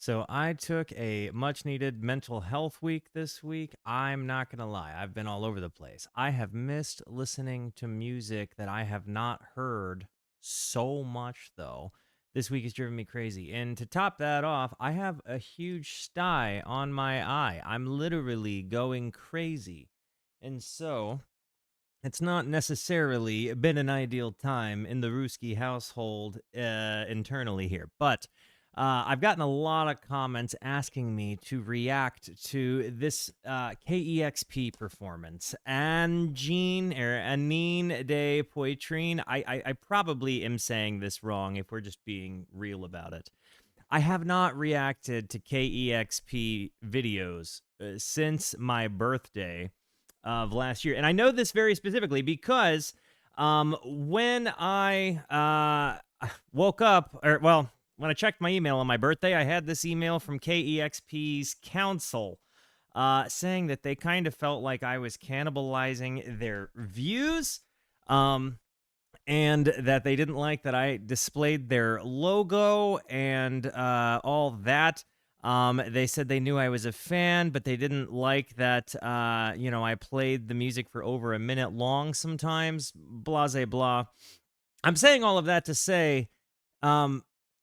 So I took a much needed mental health week this week. I'm not going to lie. I've been all over the place. I have missed listening to music that I have not heard so much though. This week has driven me crazy. And to top that off, I have a huge sty on my eye. I'm literally going crazy. And so it's not necessarily been an ideal time in the Ruski household internally here, but I've gotten a lot of comments asking me to react to this KEXP performance. Angine de Poitrine. I probably am saying this wrong if we're just being real about it. I have not reacted to KEXP videos since my birthday of last year. And I know this very specifically because when I woke up, or well, when I checked my email on my birthday, I had this email from KEXP's council saying that they kind of felt like I was cannibalizing their views. And that they didn't like that I displayed their logo and all that. They said they knew I was a fan, but they didn't like that, I played the music for over a minute long sometimes, blase blah. I'm saying all of that to say,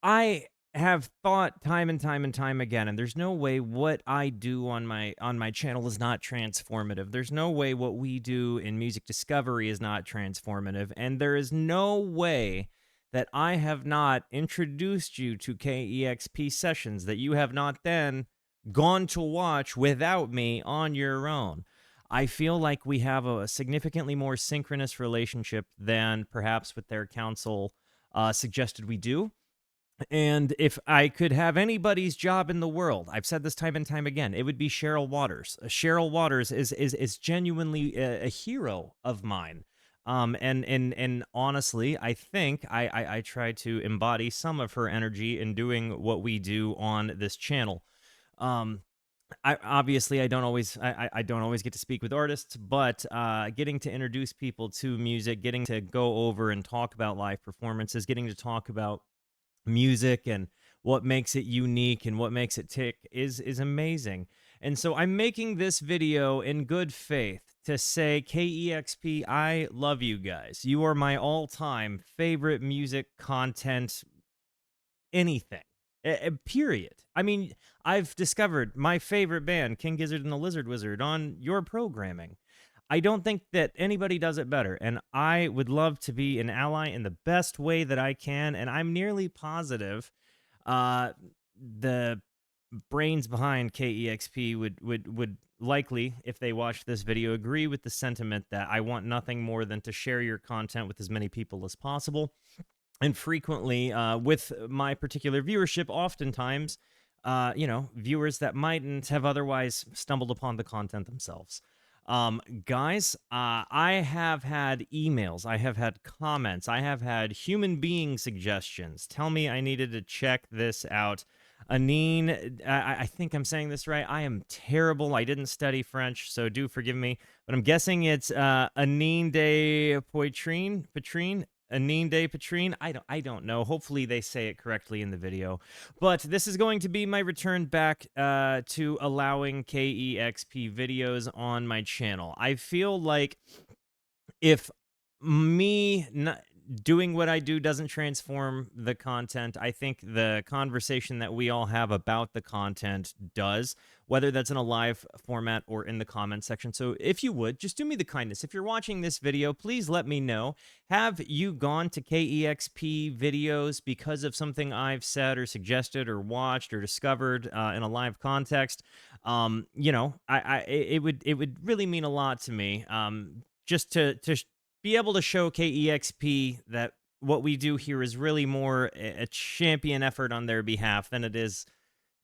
I have thought time and time and time again, and there's no way what I do on my channel is not transformative. There's no way what we do in music discovery is not transformative, and there is no way that I have not introduced you to KEXP sessions that you have not then gone to watch without me on your own. I feel like we have a significantly more synchronous relationship than perhaps what their council suggested we do. And if I could have anybody's job in the world, I've said this time and time again, it would be Cheryl Waters. Cheryl Waters is genuinely a hero of mine. And honestly, I think I try to embody some of her energy in doing what we do on this channel. Um, I don't always get to speak with artists, but getting to introduce people to music, getting to go over and talk about live performances, getting to talk about music and what makes it unique and what makes it tick is amazing. And so I'm making this video in good faith to say, KEXP, I love you guys. You are my all-time favorite music content anything. Period. I mean, I've discovered my favorite band, King Gizzard and the Lizard Wizard, on your programming. I don't think that anybody does it better, and I would love to be an ally in the best way that I can, and I'm nearly positive the brains behind KEXP would likely, if they watch this video, agree with the sentiment that I want nothing more than to share your content with as many people as possible. And frequently, with my particular viewership, oftentimes, viewers that mightn't have otherwise stumbled upon the content themselves. Guys, I have had emails, I have had comments, I have had human being suggestions tell me I needed to check this out. Anine, I think I'm saying this right. I am terrible. I didn't study French, so do forgive me. But I'm guessing it's Angine de Poitrine, Angine de Poitrine. I don't know. Hopefully they say it correctly in the video. But this is going to be my return back to allowing KEXP videos on my channel. I feel like if me doing what I do doesn't transform the content, I think the conversation that we all have about the content does, whether that's in a live format or in the comment section. So if you would, just do me the kindness. If you're watching this video, please let me know. Have you gone to KEXP videos because of something I've said or suggested or watched or discovered in a live context? It would really mean a lot to me. Just to be able to show KEXP that what we do here is really more a champion effort on their behalf than it is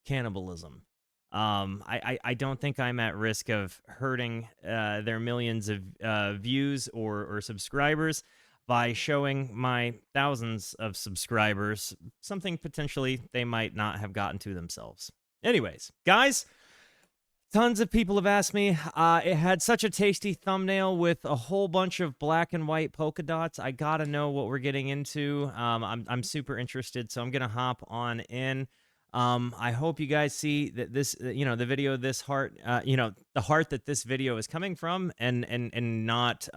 cannibalism. I don't think I'm at risk of hurting their millions of views or subscribers by showing my thousands of subscribers something potentially they might not have gotten to themselves. Anyways, guys, tons of people have asked me. It had such a tasty thumbnail with a whole bunch of black and white polka dots. I gotta know what we're getting into. I'm super interested, so I'm gonna hop on in. I hope you guys see that this, the video, this heart, the heart that this video is coming from, and not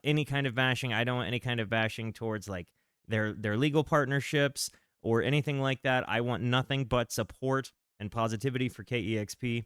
any kind of bashing. I don't want any kind of bashing towards like their legal partnerships or anything like that. I want nothing but support and positivity for KEXP.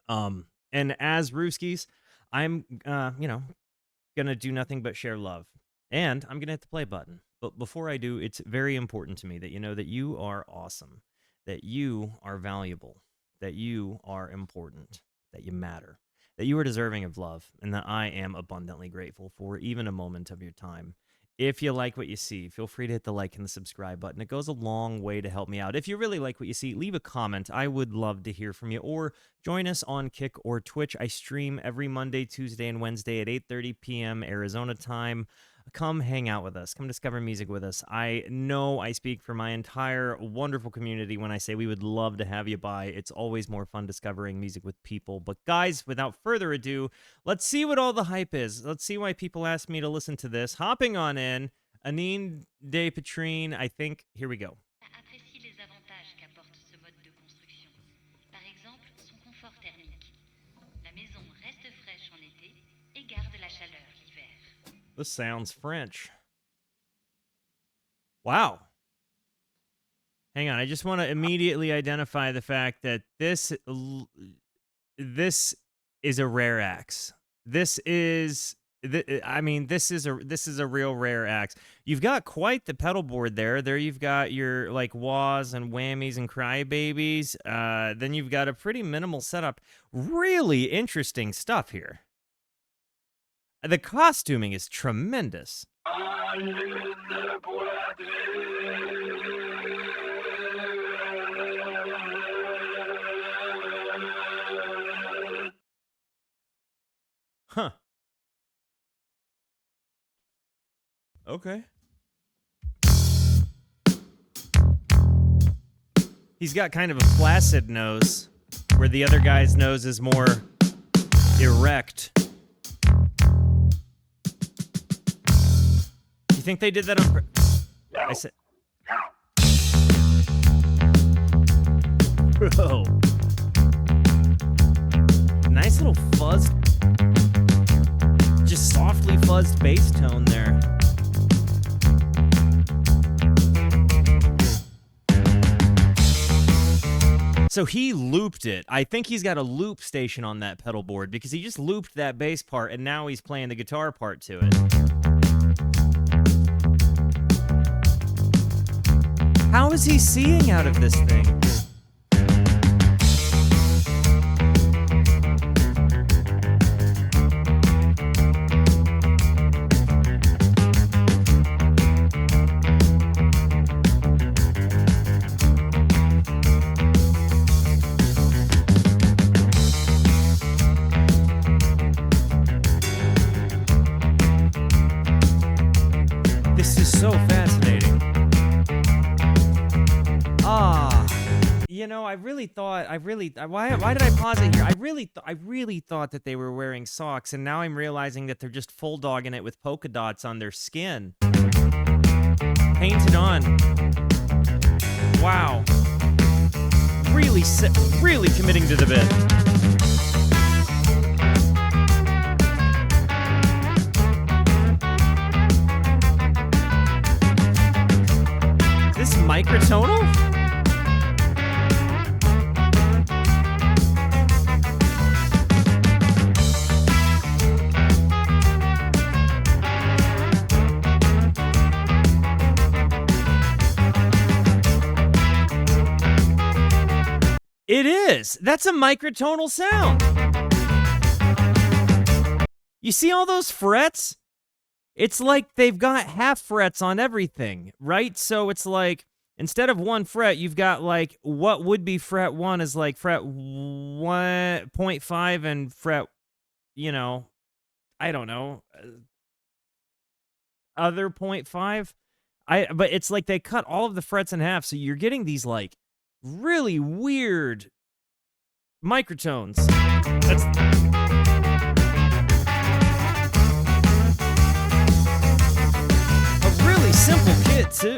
And as Rooskis, I'm gonna do nothing but share love, and I'm gonna hit the play button. But before I do, it's very important to me that you know that you are awesome, that you are valuable, that you are important, that you matter, that you are deserving of love, and that I am abundantly grateful for even a moment of your time. If you like what you see, feel free to hit the like and the subscribe button. It goes a long way to help me out. If you really like what you see, leave a comment. I would love to hear from you. Or join us on Kick or Twitch. I stream every Monday, Tuesday, and Wednesday at 8:30 p.m. Arizona time. Come hang out with us. Come discover music with us. I know I speak for my entire wonderful community when I say we would love to have you by. It's always more fun discovering music with people. But guys, without further ado, let's see what all the hype is. Let's see why people asked me to listen to this. Hopping on in, Angine de Poitrine, I think. Here we go. Apprécie les avantages qu'apporte ce mode de construction. Par exemple, son confort thermique. La maison reste fraîche en été et garde la chaleur l'hiver. This sounds French. Wow. Hang on, I just want to immediately identify the fact that this is a rare axe. This is a real rare axe. You've got quite the pedal board there. There you've got your like wahs and whammies and crybabies. Then you've got a pretty minimal setup. Really interesting stuff here. The costuming is tremendous. Huh. Okay. He's got kind of a flaccid nose, where the other guy's nose is more erect. You think they did that on I said... Bro. Nice little fuzz. Just softly fuzzed bass tone there. So he looped it. I think he's got a loop station on that pedal board because he just looped that bass part and now he's playing the guitar part to it. How is he seeing out of this thing? This is so fascinating. You know, why did I pause it here? I really thought that they were wearing socks, and now I'm realizing that they're just full dogging it with polka dots on their skin. Painted on. Wow. Really committing to the bit. Is this microtonal? It is. That's a microtonal sound. You see all those frets? It's like they've got half frets on everything, right? So it's like, instead of one fret, you've got like, what would be fret 1 is like fret 1.5 and fret, I don't know, other 0.5. But it's like they cut all of the frets in half, so you're getting these like really weird microtones. That's a really simple kit too.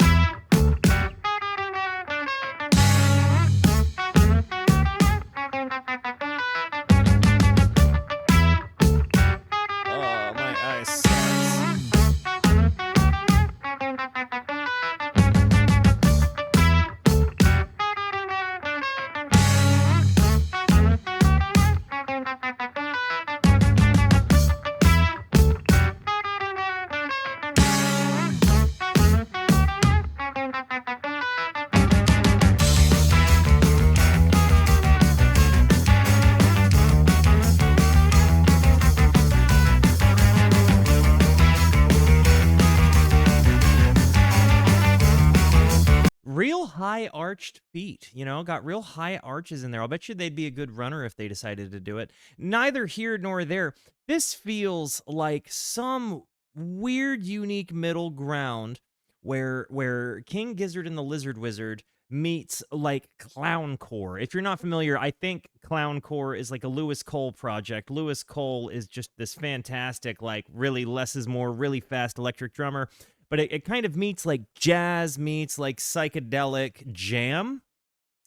high arched feet, got real high arches in there. I'll bet you they'd be a good runner if they decided to do it. Neither here nor there. This feels like some weird, unique middle ground where King Gizzard and the Lizard Wizard meets like clowncore. If you're not familiar, I think clowncore is like a Lewis Cole project. Lewis Cole is just this fantastic, like really less is more, really fast electric drummer. But it kind of meets like jazz meets like psychedelic jam.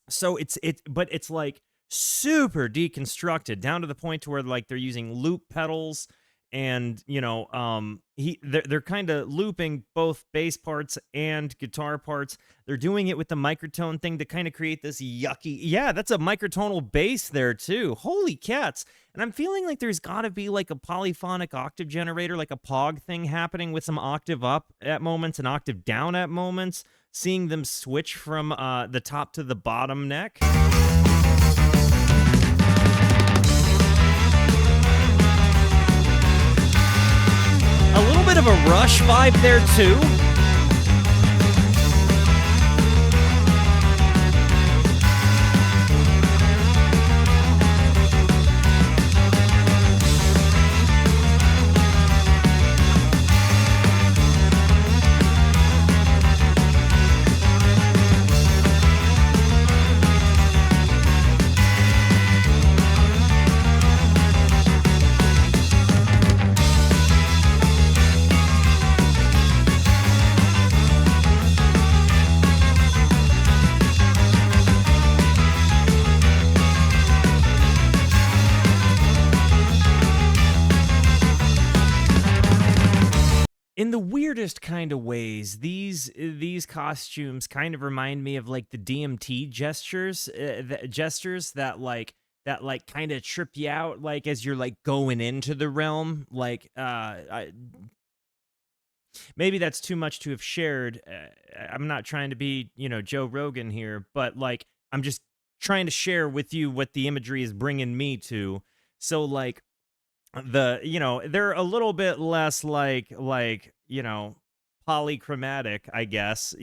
So but it's like super deconstructed down to the point to where like they're using loop pedals and they're kind of looping both bass parts and guitar parts. They're doing it with the microtone thing to kind of create this yucky. Yeah, that's a microtonal bass there too. Holy cats. And I'm feeling like there's got to be like a polyphonic octave generator, like a POG thing happening with some octave up at moments and octave down at moments, seeing them switch from the top to the bottom neck. A little bit of a Rush vibe there too. In the weirdest kind of ways, these costumes kind of remind me of like the DMT gestures that kind of trip you out like as you're like going into the realm. Like maybe that's too much to have shared. I'm not trying to be Joe Rogan here, but like I'm just trying to share with you what the imagery is bringing me to. So like they're a little bit less like polychromatic, I guess,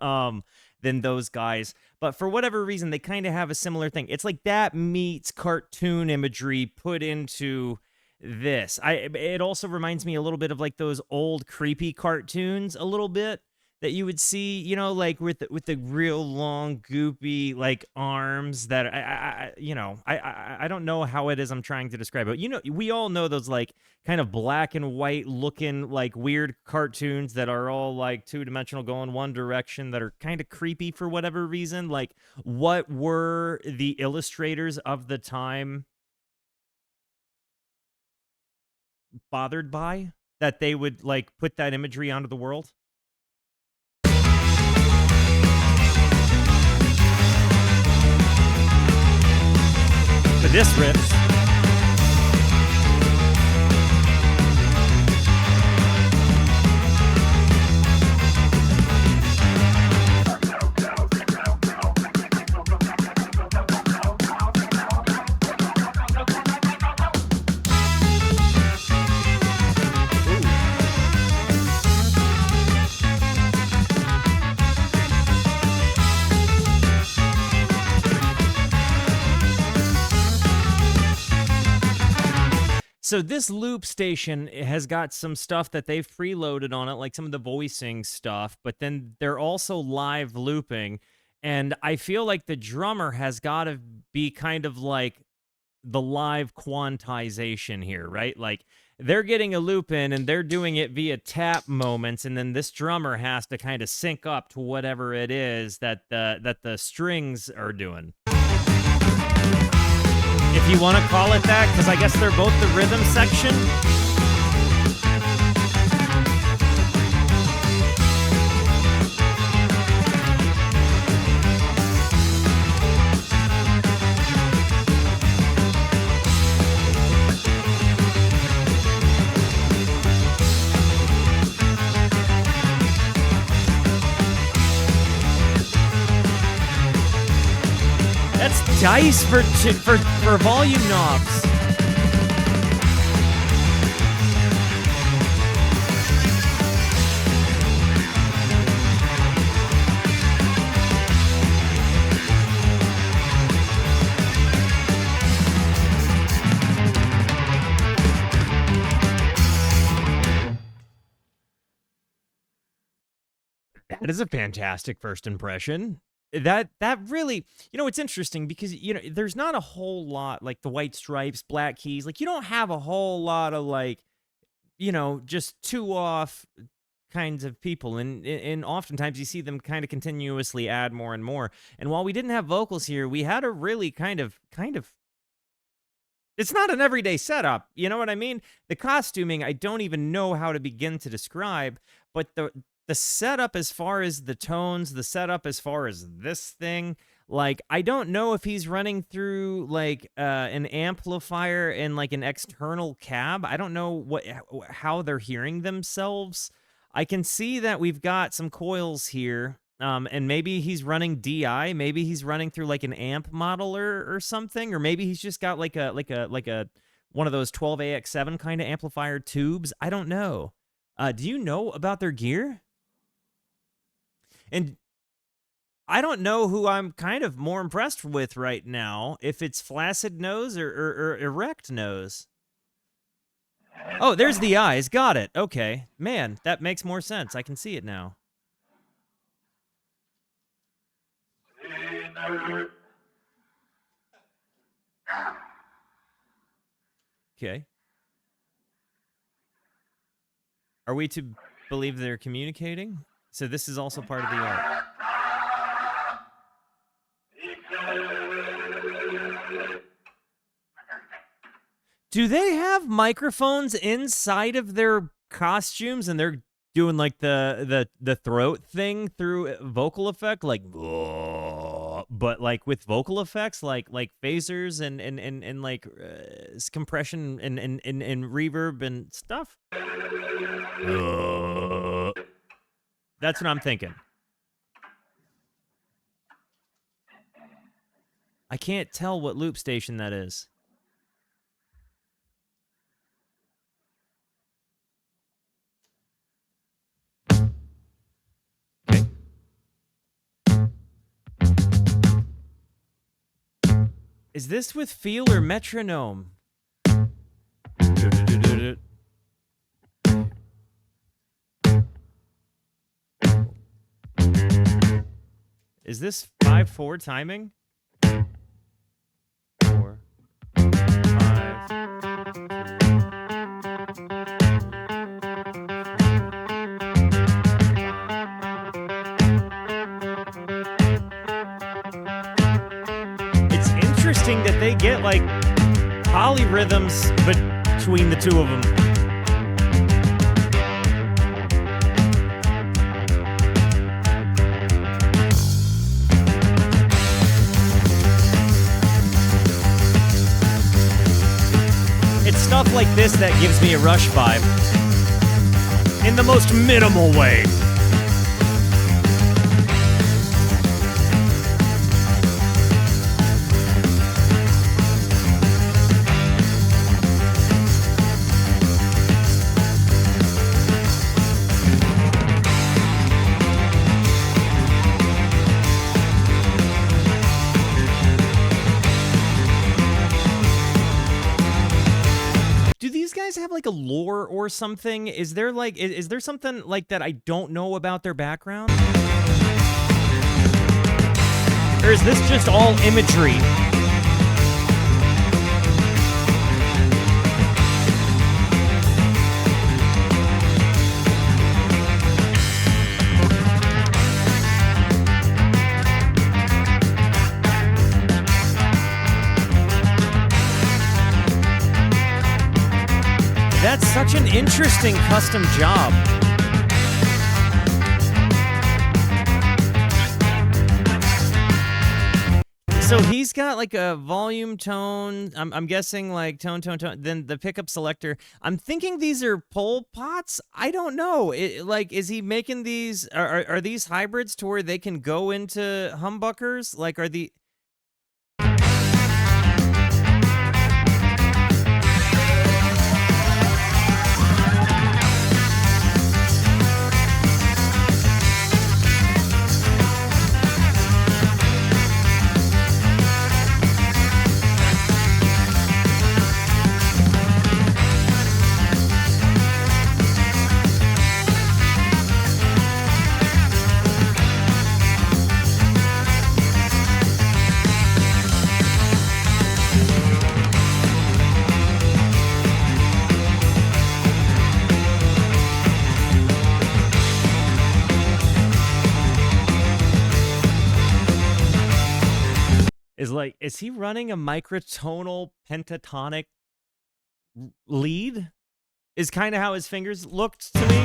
than those guys. But for whatever reason, they kind of have a similar thing. It's like that meets cartoon imagery put into this. It also reminds me a little bit of like those old creepy cartoons a little bit that you would see, like with the real long goopy like arms that I don't know how it is I'm trying to describe it. We all know those like kind of black and white looking like weird cartoons that are all like two-dimensional going one direction that are kind of creepy for whatever reason. Like what were the illustrators of the time bothered by that they would like put that imagery onto the world? For this riff. So this loop station has got some stuff that they've preloaded on it, like some of the voicing stuff, but then they're also live looping. And I feel like the drummer has got to be kind of like the live quantization here, right? Like they're getting a loop in and they're doing it via tap moments, and then this drummer has to kind of sync up to whatever it is that the strings are doing. If you want to call it that, because I guess they're both the rhythm section. That's dice for volume knobs. That is a fantastic first impression. That really, it's interesting because there's not a whole lot like the white stripes, black keys. Like you don't have a whole lot of like, just two off kinds of people, and oftentimes you see them kind of continuously add more and more. And while we didn't have vocals here, we had a really kind of it's not an everyday setup, you know what I mean? The costuming, I don't even know how to begin to describe, but the setup as far as the tones, the setup as far as this thing, like I don't know if he's running through like an amplifier and like an external cab. I don't know how they're hearing themselves. I can see that we've got some coils here. And maybe he's running DI, maybe he's running through like an amp modeler or something, or maybe he's just got like a one of those 12AX7 kind of amplifier tubes. I don't know. Do you know about their gear? And I don't know who I'm kind of more impressed with right now, if it's flaccid nose or erect nose. Oh, there's the eyes. Got it. Okay. Man, that makes more sense. I can see it now. Okay. Are we to believe they're communicating? So this is also part of the art. Do they have microphones inside of their costumes and they're doing like the throat thing through vocal effect, like, but like with vocal effects, like phasers and like compression and reverb and stuff? That's what I'm thinking. I can't tell what loop station that is. Is this with feel or metronome? Is this 5/4 timing? 4, 5. It's interesting that they get like polyrhythms between the two of them. Stuff like this that gives me a Rush vibe in the most minimal way. Have like a lore or something? Is there like is there something like that I don't know about their background? Or is this just all imagery? That's such an interesting custom job. So he's got like a volume tone. I'm guessing like tone. Then the pickup selector. I'm thinking these are pole pots. I don't know. Like, is he making these? Are these hybrids to where they can go into humbuckers? Like, are the is like, is he running a microtonal pentatonic lead? Is kind of how his fingers looked to me.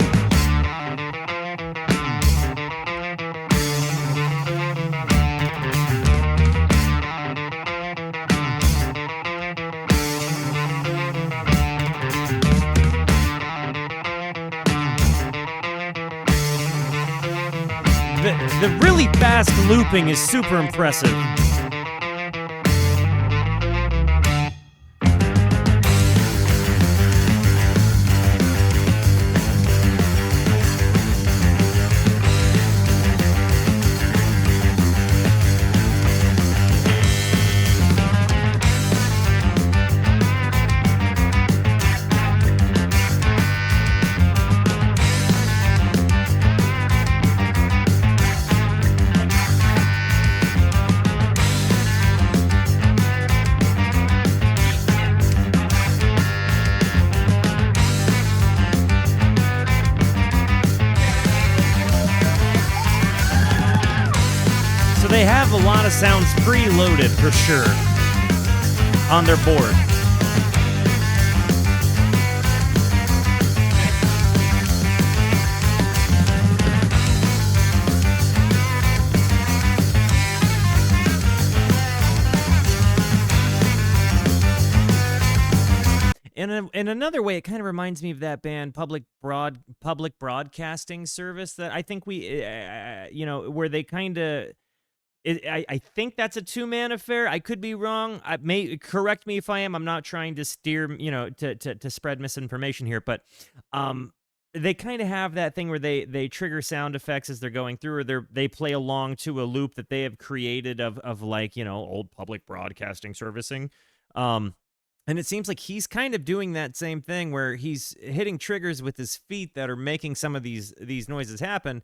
The really fast looping is super impressive. They have a lot of sounds preloaded for sure on their board. In another way, it kind of reminds me of that band Public Broadcasting Service that I think we, where they kind of. I think that's a two-man affair. I could be wrong. Correct me if I am. I'm not trying to steer, to spread misinformation here, but they kind of have that thing where they trigger sound effects as they're going through, or they play along to a loop that they have created of like, old public broadcasting servicing. And it seems like he's kind of doing that same thing where he's hitting triggers with his feet that are making some of these noises happen.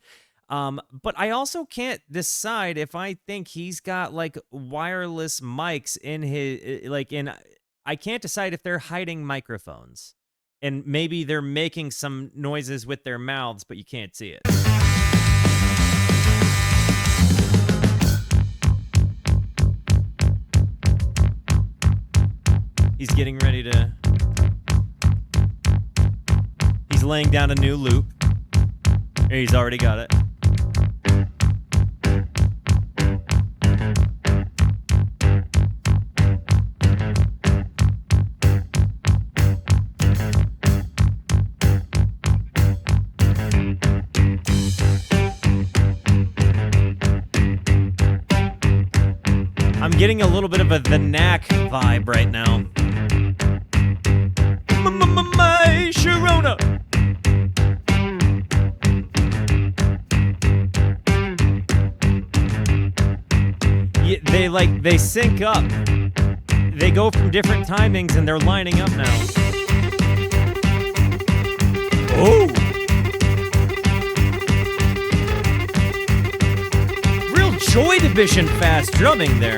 But I also can't decide if I think he's got like wireless mics in his, I can't decide if they're hiding microphones and maybe they're making some noises with their mouths, but you can't see it. He's getting ready to, he's laying down a new loop. He's already got it. I'm getting a little bit of a The Knack vibe right now. My Sharona. They sync up. They go from different timings and they're lining up now. Oh! Real Joy Division fast drumming there.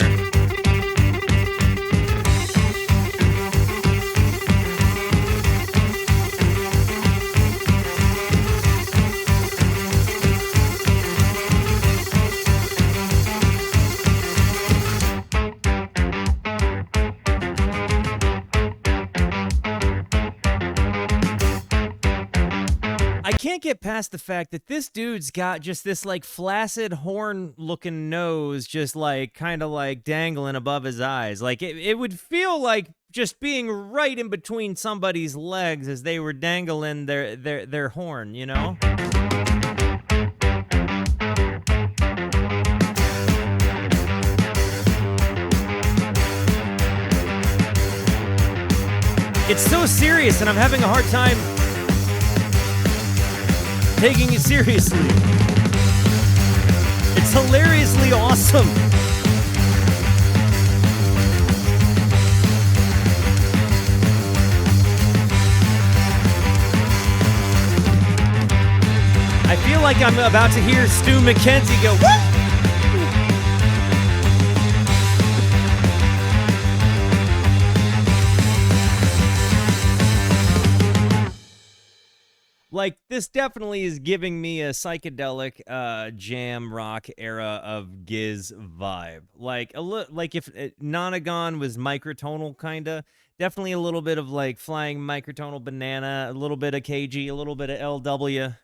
I can't get past the fact that this dude's got just this like flaccid horn looking nose just like kind of like dangling above his eyes. Like it would feel like just being right in between somebody's legs as they were dangling their horn, you know? It's so serious and I'm having a hard time taking it seriously. It's hilariously awesome. I feel like I'm about to hear Stu McKenzie go, "What?" Like, this definitely is giving me a psychedelic jam rock era of Giz vibe. Like like if Nonagon was microtonal kinda, definitely a little bit of like Flying Microtonal Banana, a little bit of KG, a little bit of LW.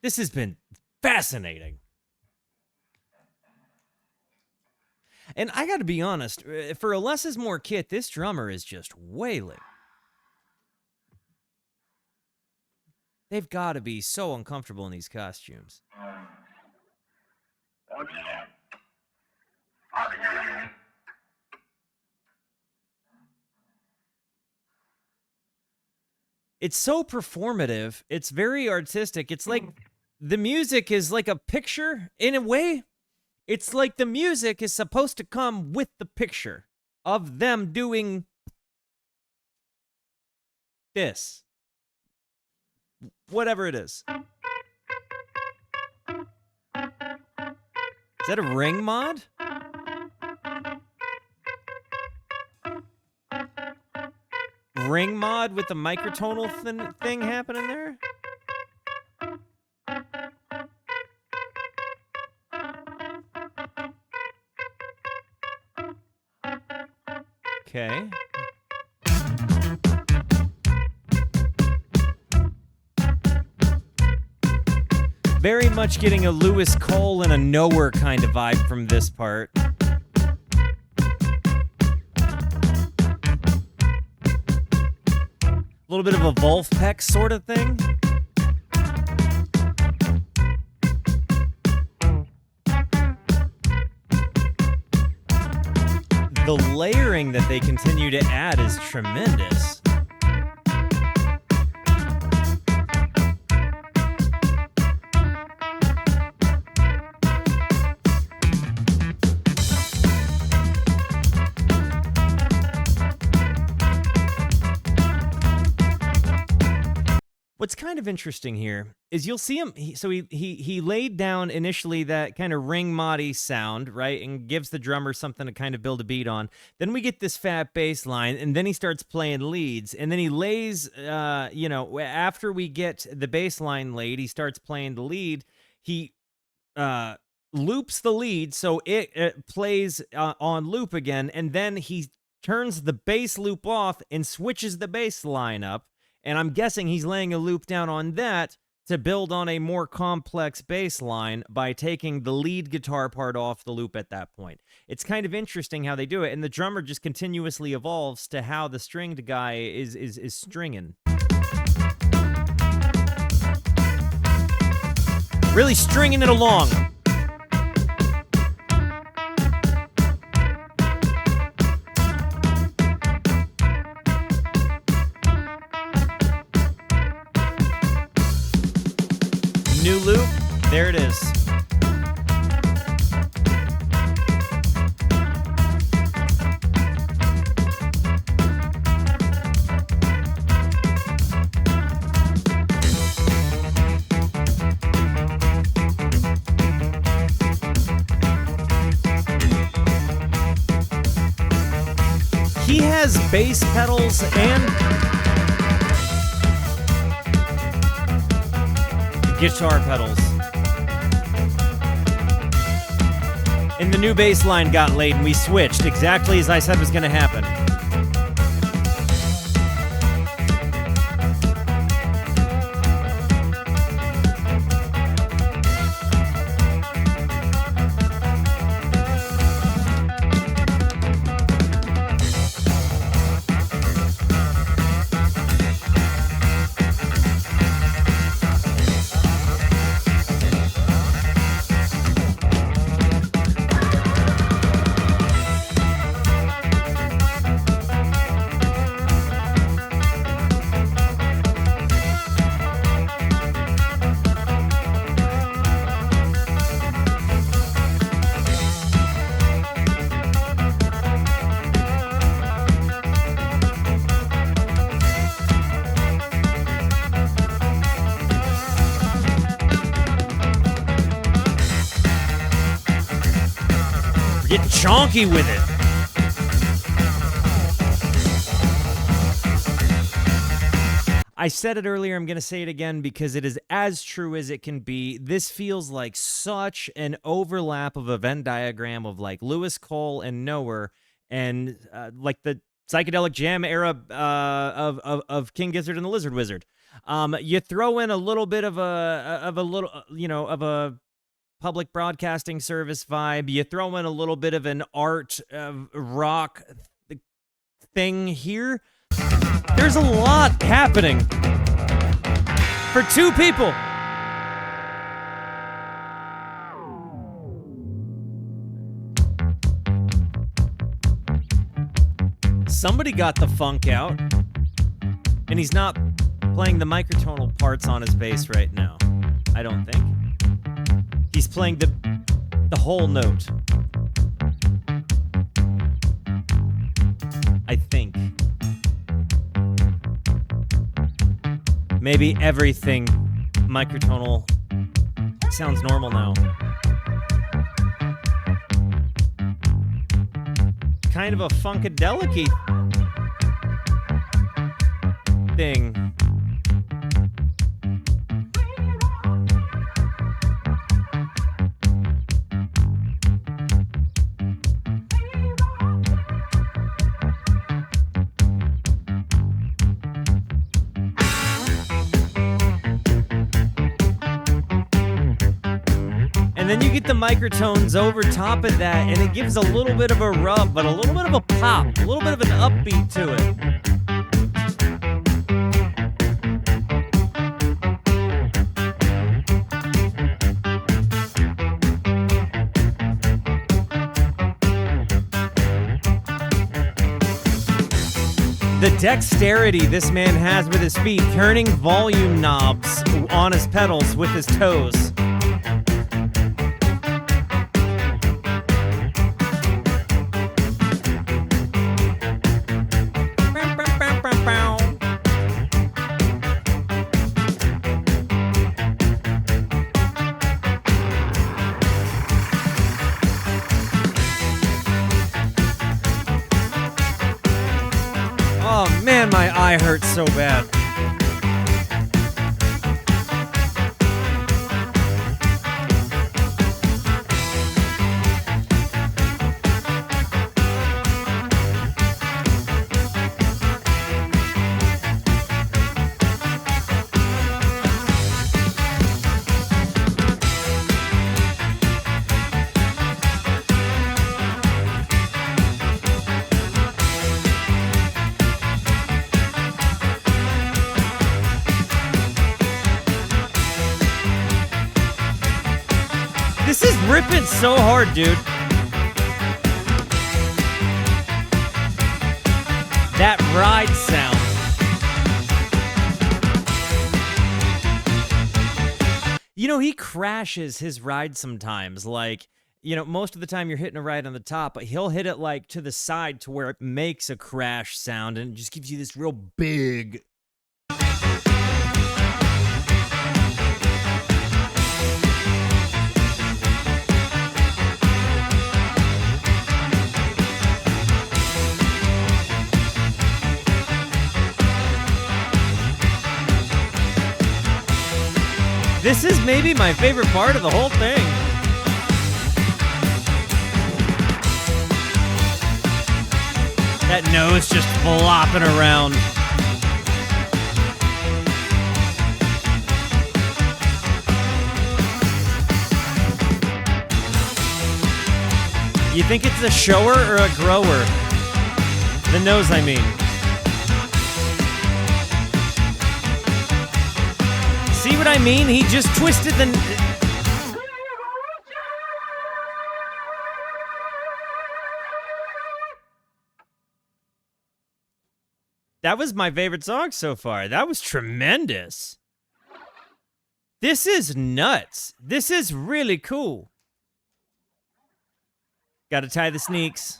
This has been fascinating. And I got to be honest, for a less is more kit, this drummer is just wailing. They've got to be so uncomfortable in these costumes. It's so performative. It's very artistic. It's like the music is like a picture in a way. It's like the music is supposed to come with the picture of them doing this. Whatever it is. Is that a ring mod? Ring mod with the microtonal thing happening there? Okay. Very much getting a Lewis Cole and a Nowhere kind of vibe from this part. A little bit of a Wolfpack sort of thing. The layering that they continue to add is tremendous. What's kind of interesting here is you'll see him. He laid down initially that kind of ring moddy sound, right, and gives the drummer something to kind of build a beat on. Then we get this fat bass line, and then he starts playing leads, and then he lays, after we get the bass line laid, he starts playing the lead. He loops the lead so it plays on loop again, and then he turns the bass loop off and switches the bass line up. And I'm guessing he's laying a loop down on that to build on a more complex bass line by taking the lead guitar part off the loop at that point. It's kind of interesting how they do it, and the drummer just continuously evolves to how the stringed guy is stringing. Really stringing it along. New loop, there it is. He has bass pedals and guitar pedals. And the new bass line got laid and we switched exactly as I said was going to happen. Get chonky with it. I said it earlier, I'm going to say it again because it is as true as it can be. This feels like such an overlap of a Venn diagram of like Lewis Cole and Nowhere and like the psychedelic jam era of King Gizzard and the Lizard Wizard. You throw in a little bit of a public broadcasting service vibe. You throw in a little bit of an art rock thing here. There's a lot happening for two people. Somebody got the funk out, and he's not playing the microtonal parts on his bass right now, I don't think. He's playing the whole note. I think. Maybe everything microtonal sounds normal now. Kind of a funkadelic-y thing. And then you get the microtones over top of that, and it gives a little bit of a rub, but a little bit of a pop, a little bit of an upbeat to it. The dexterity this man has with his feet, turning volume knobs on his pedals with his toes. Oh man, my eye hurts so bad. This is ripping so hard, dude. That ride sound. You know, he crashes his ride sometimes. Like, you know, most of the time you're hitting a ride on the top, but he'll hit it like to the side to where it makes a crash sound and it just gives you this real big. This is maybe my favorite part of the whole thing. That nose just flopping around. You think it's a shower or a grower? The nose, I mean. See what I mean? He just twisted the... That was my favorite song so far. That was tremendous. This is nuts. This is really cool. Gotta tie the sneaks.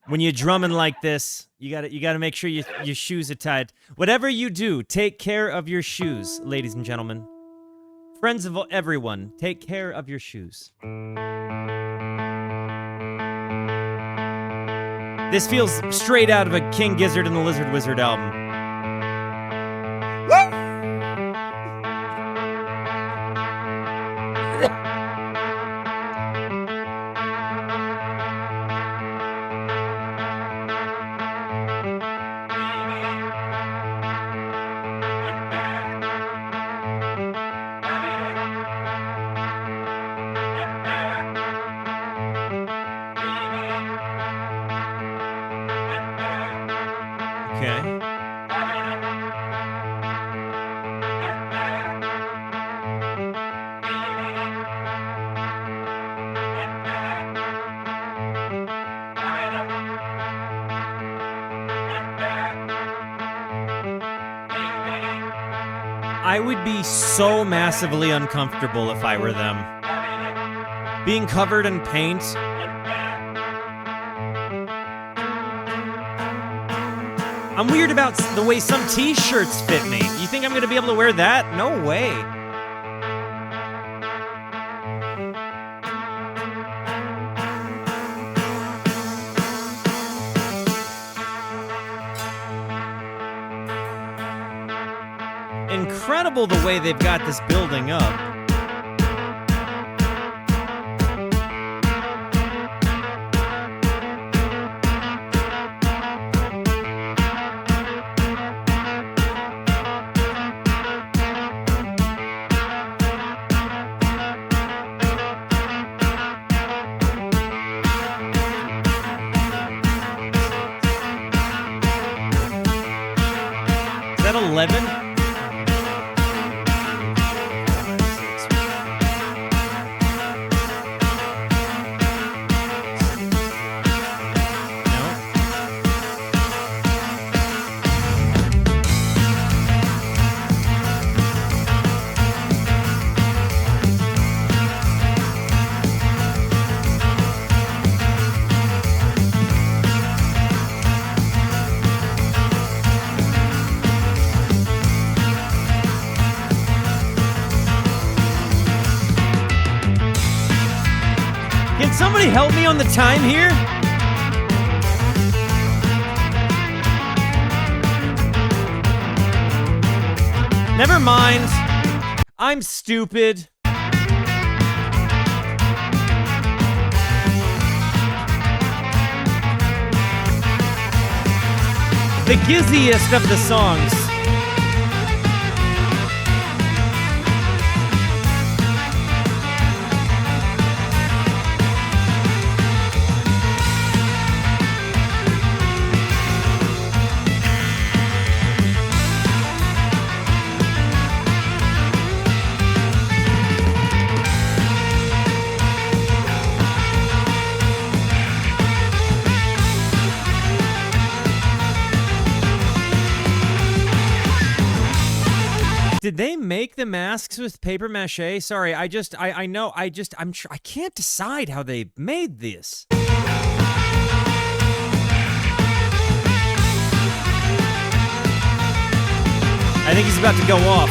When you're drumming like this, you gotta make sure your shoes are tied. Whatever you do, take care of your shoes, ladies and gentlemen. Friends of everyone, take care of your shoes. This feels straight out of a King Gizzard and the Lizard Wizard album. I would be so massively uncomfortable if I were them. Being covered in paint. I'm weird about the way some t-shirts fit me. You think I'm gonna be able to wear that? No way. Incredible the way they've got this building up. Is that 11? Can somebody help me on the time here? Never mind. I'm stupid. The gizziest of the songs. Did they make the masks with paper mache? Sorry, I can't decide how they made this. I think he's about to go off.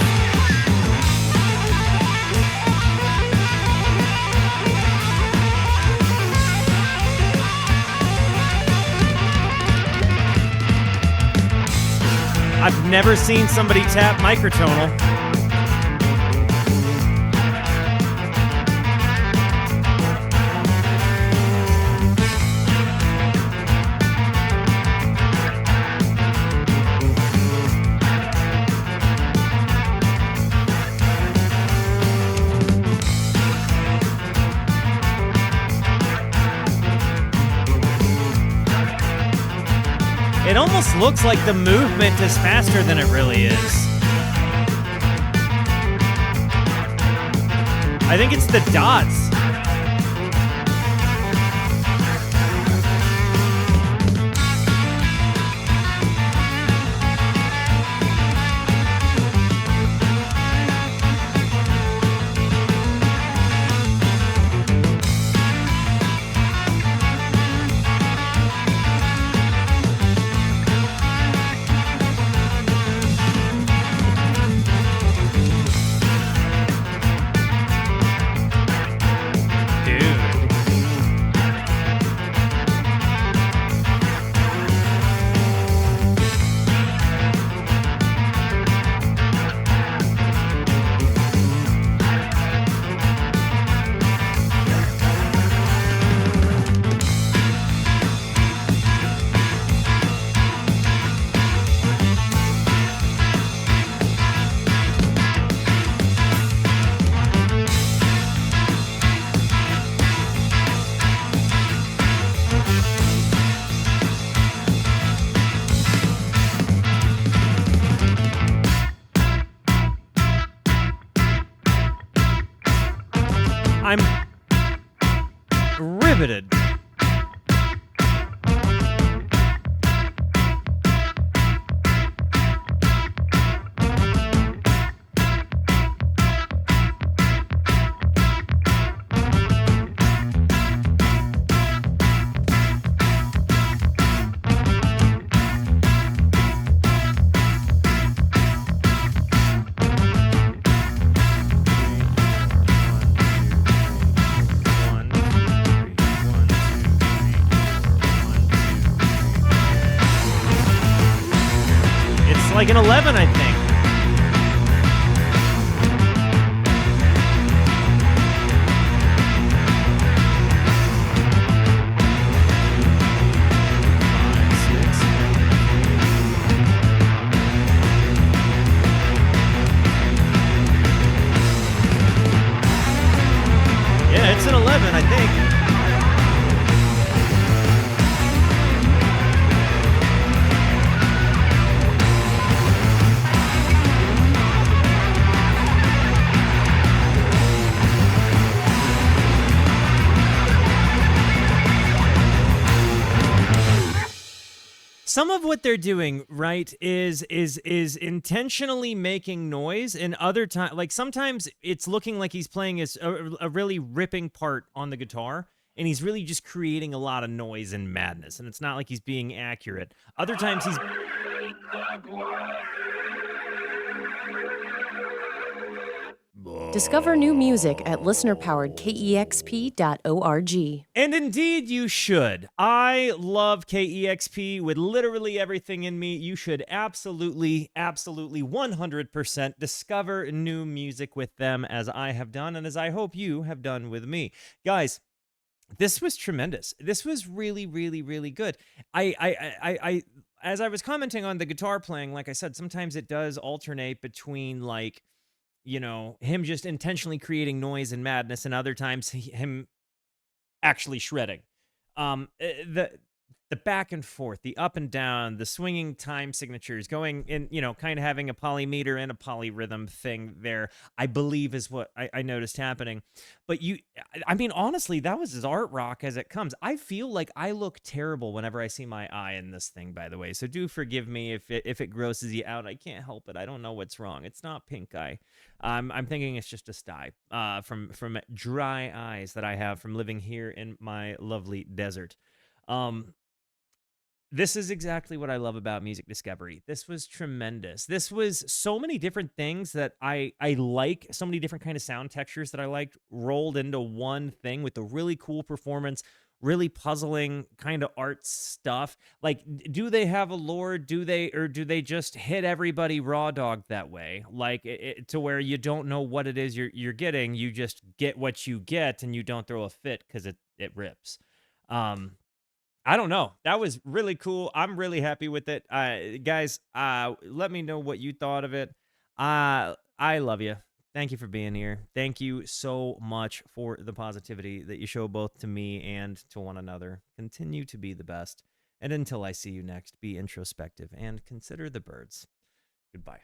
I've never seen somebody tap microtonal. It almost looks like the movement is faster than it really is. I think it's the dots. I'm riveted. like an 11, I think. Yeah, it's an 11, I think. Some of what they're doing, right, is intentionally making noise, and other time, like sometimes it's looking like he's playing a really ripping part on the guitar, and he's really just creating a lot of noise and madness, and it's not like he's being accurate. Other times he's Discover new music at listener-powered KEXP.org. And indeed you should. I love KEXP with literally everything in me. You should absolutely 100% discover new music with them, as I have done and as I hope you have done with me. Guys, this was tremendous. This was really good. I as I was commenting on the guitar playing, like I said, sometimes it does alternate between, like, you know, him just intentionally creating noise and madness, and other times him actually shredding. The back and forth, the up and down, the swinging time signatures, going in, you know, kind of having a polymeter and a polyrhythm thing there, I believe is what I noticed happening. But I mean, honestly, that was as art rock as it comes. I feel like I look terrible whenever I see my eye in this thing, by the way. So do forgive me if it grosses you out. I can't help it. I don't know what's wrong. It's not pink eye. I'm thinking it's just a sty from dry eyes that I have from living here in my lovely desert. This is exactly what I love about music discovery. This was tremendous. This was so many different things that I like, so many different kind of sound textures that I liked rolled into one thing with a really cool performance, really puzzling kind of art stuff. Like, do they have a lore? Do they just hit everybody raw dog that way? Like, to where you don't know what it is you're getting, you just get what you get and you don't throw a fit because it rips. I don't know. That was really cool. I'm really happy with it. Guys, let me know what you thought of it. I love you. Thank you for being here. Thank you so much for the positivity that you show both to me and to one another. Continue to be the best. And until I see you next, be introspective and consider the birds. Goodbye.